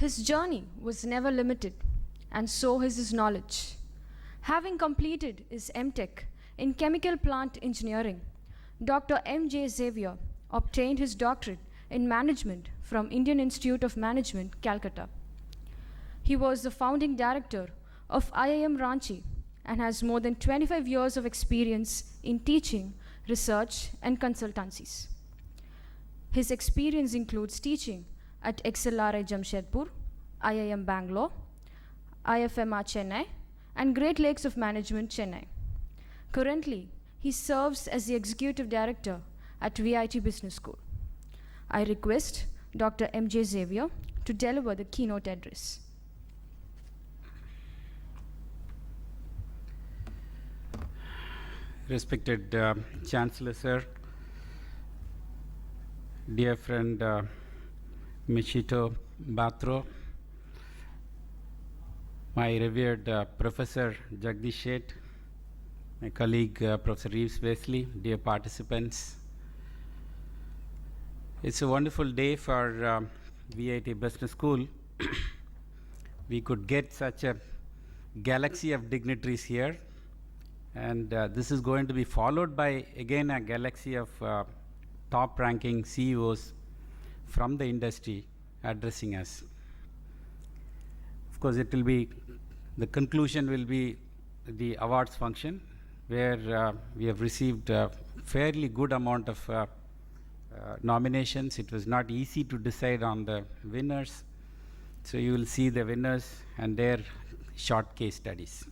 His journey was never limited, and so is his knowledge. Having completed his MTech in Chemical Plant Engineering, Dr. M.J. Xavier obtained his doctorate in management from Indian Institute of Management, Calcutta. He was the founding director of IIM Ranchi and has more than 25 years of experience in teaching, research, and consultancies. His experience includes teaching at XLRI Jamshedpur, IIM Bangalore, IFMR Chennai, and Great Lakes of Management Chennai. Currently, he serves as the Executive Director at VIT Business School. I request Dr. M.J. Xavier to deliver the keynote address. Respected Chancellor Sir, dear friend Michito Batro, my revered Professor Jagdish Sheth, my colleague Professor Reeves Wesley, dear participants. It's a wonderful day for VIT Business School. We could get such a galaxy of dignitaries here, and this is going to be followed by again a galaxy of top ranking CEOs from the industry addressing us. Of course, it will be, the conclusion will be the awards function, where we have received a fairly good amount of nominations. It was not easy to decide on the winners, so you will see the winners and their short case studies.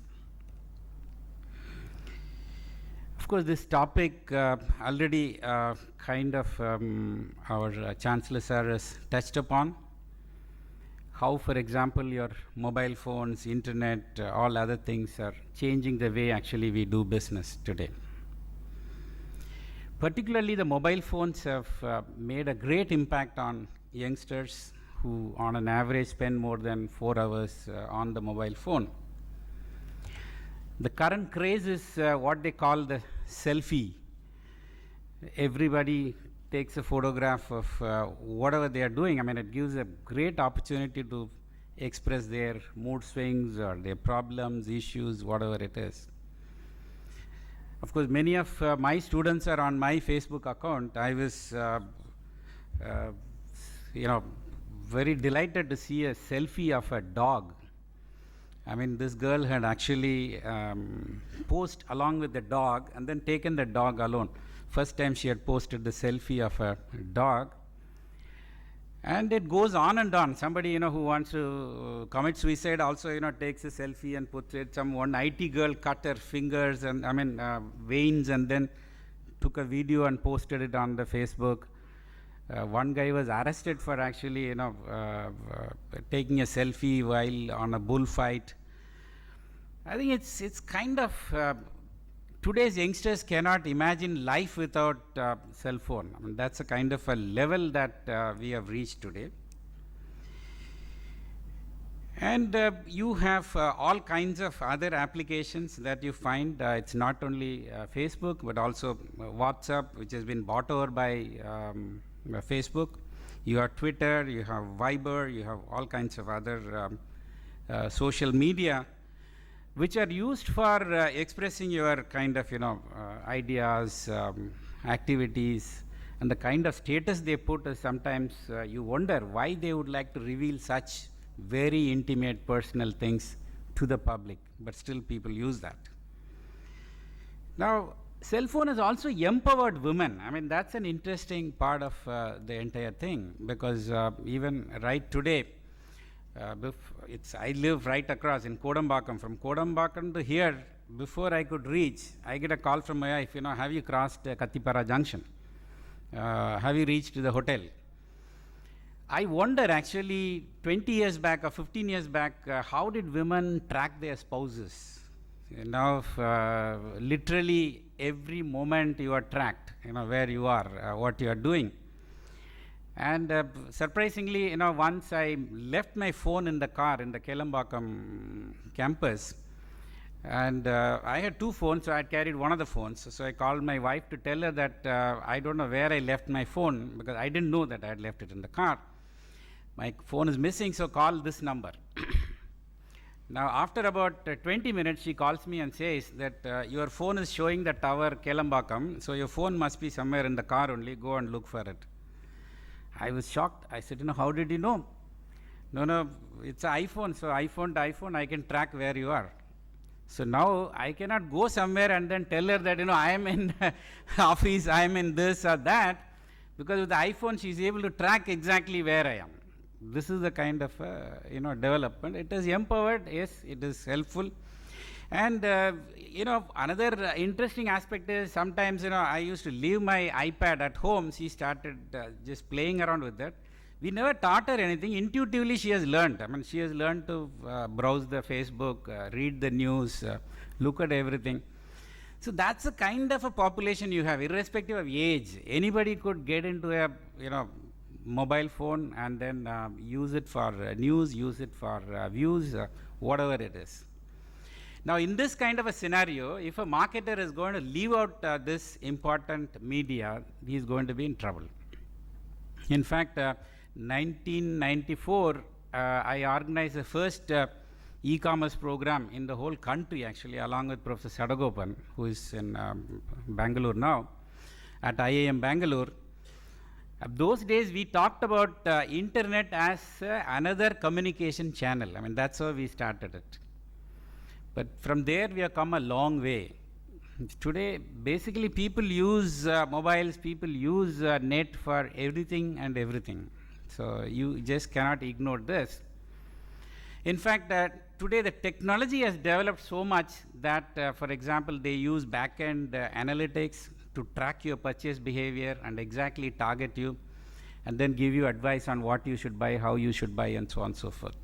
Of course, this topic already kind of our Chancellor Sir has touched upon. How, for example, your mobile phones, internet, all other things are changing the way actually we do business today. Particularly the mobile phones have made a great impact on youngsters who on an average spend more than 4 hours on the mobile phone. The current craze is what they call the selfie. Everybody takes a photograph of whatever they are doing. I mean, it gives a great opportunity to express their mood swings or their problems, issues, whatever it is. Of course, many of my students are on my Facebook account. I was, very delighted to see a selfie of a dog. I mean, this girl had actually posed along with the dog and then taken the dog alone. First time she had posted the selfie of a dog. And it goes on and on. Somebody, who wants to commit suicide also, takes a selfie and puts it. One IT girl cut her fingers and, veins, and then took a video and posted it on the Facebook. One guy was arrested for actually, taking a selfie while on a bullfight. I think it's kind of, today's youngsters cannot imagine life without cell phone. I mean, that's a kind of a level that we have reached today. And you have all kinds of other applications that you find. It's not only Facebook, but also WhatsApp, which has been bought over by Facebook. You have Twitter, you have Viber, you have all kinds of other social media, which are used for expressing your kind of, ideas, activities, and the kind of status they put. Sometimes you wonder why they would like to reveal such very intimate personal things to the public, but still people use that. Now, cell phone has also empowered women. I mean, that's an interesting part of the entire thing, because even right today, I live right across in Kodambakkam. From Kodambakkam to here, before I could reach, I get a call from my wife, have you crossed Kattipara Junction? Have you reached the hotel? I wonder actually 20 years back or 15 years back, how did women track their spouses? Now, literally every moment you are tracked, where you are, what you are doing. And surprisingly, once I left my phone in the car in the Kelambakam campus, and I had 2 phones, so I carried one of the phones. So I called my wife to tell her that I don't know where I left my phone, because I didn't know that I had left it in the car. my phone is missing, so call this number. Now, after about 20 minutes, she calls me and says that your phone is showing the tower Kelambakam, so your phone must be somewhere in the car only, go and look for it. I was shocked. I said, how did you know? No, it's an iPhone, so iPhone to iPhone, I can track where you are. So now I cannot go somewhere and then tell her that, I am in office, I am in this or that, because with the iPhone she is able to track exactly where I am. This is the kind of, development. It is empowered, yes, it is helpful. And, another interesting aspect is sometimes, I used to leave my iPad at home. She started just playing around with that. We never taught her anything. Intuitively, she has learned. She has learned to browse the Facebook, read the news, look at everything. So that's the kind of a population you have, irrespective of age. Anybody could get into a, mobile phone and then use it for news, use it for views, whatever it is. Now, in this kind of a scenario, if a marketer is going to leave out this important media, he is going to be in trouble. In fact, 1994, I organized the first e-commerce program in the whole country, actually, along with Professor Sadagopan, who is in Bangalore now, at IIM Bangalore. Those days, we talked about internet as another communication channel. That's how we started it. But from there, we have come a long way. Today, basically, people use mobiles, people use net for everything and everything. So you just cannot ignore this. In fact, today the technology has developed so much that, for example, they use back-end analytics to track your purchase behavior and exactly target you, and then give you advice on what you should buy, how you should buy, and so on and so forth.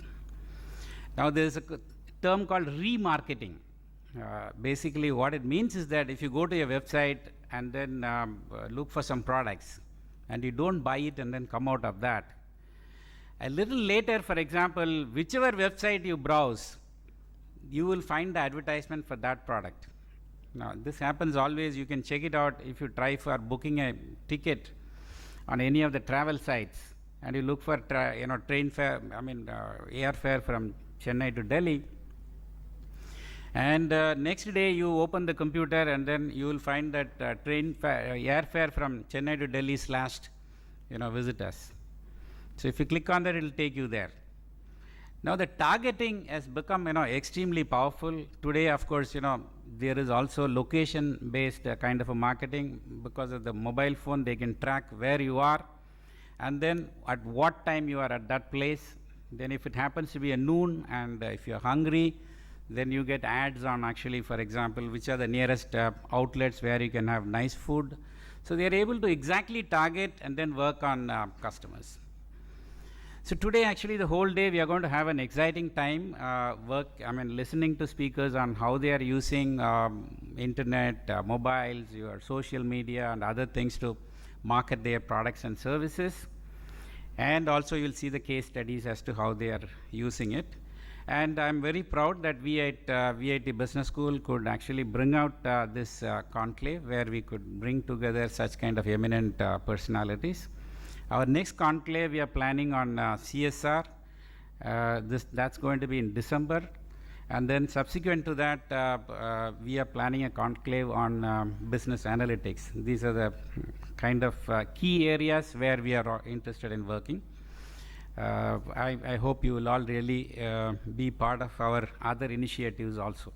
Now, there is a term called remarketing. Basically, what it means is that if you go to your website and then look for some products, and you don't buy it and then come out of that, a little later, for example, whichever website you browse, you will find the advertisement for that product. Now, this happens always. You can check it out if you try for booking a ticket on any of the travel sites, and you look for train fare, airfare from Chennai to Delhi. And next day you open the computer and then you will find that airfare from Chennai to Delhi slashed, visit us. So if you click on that, it will take you there. Now the targeting has become, extremely powerful. Today, of course, there is also location-based kind of a marketing. Because of the mobile phone, they can track where you are and then at what time you are at that place. Then if it happens to be a noon and if you're hungry, then you get ads on actually, for example, which are the nearest outlets where you can have nice food. So they are able to exactly target and then work on customers. So today, actually, the whole day we are going to have an exciting time listening to speakers on how they are using internet, mobiles, your social media, and other things to market their products and services. And also, you'll see the case studies as to how they are using it. And I'm very proud that we at VIT Business School could actually bring out this conclave where we could bring together such kind of eminent personalities. Our next conclave, we are planning on CSR. That's going to be in December. And then subsequent to that, we are planning a conclave on business analytics. These are the kind of key areas where we are interested in working. I hope you will all really be part of our other initiatives also.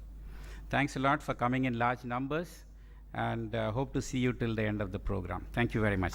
Thanks a lot for coming in large numbers, and hope to see you till the end of the program. Thank you very much.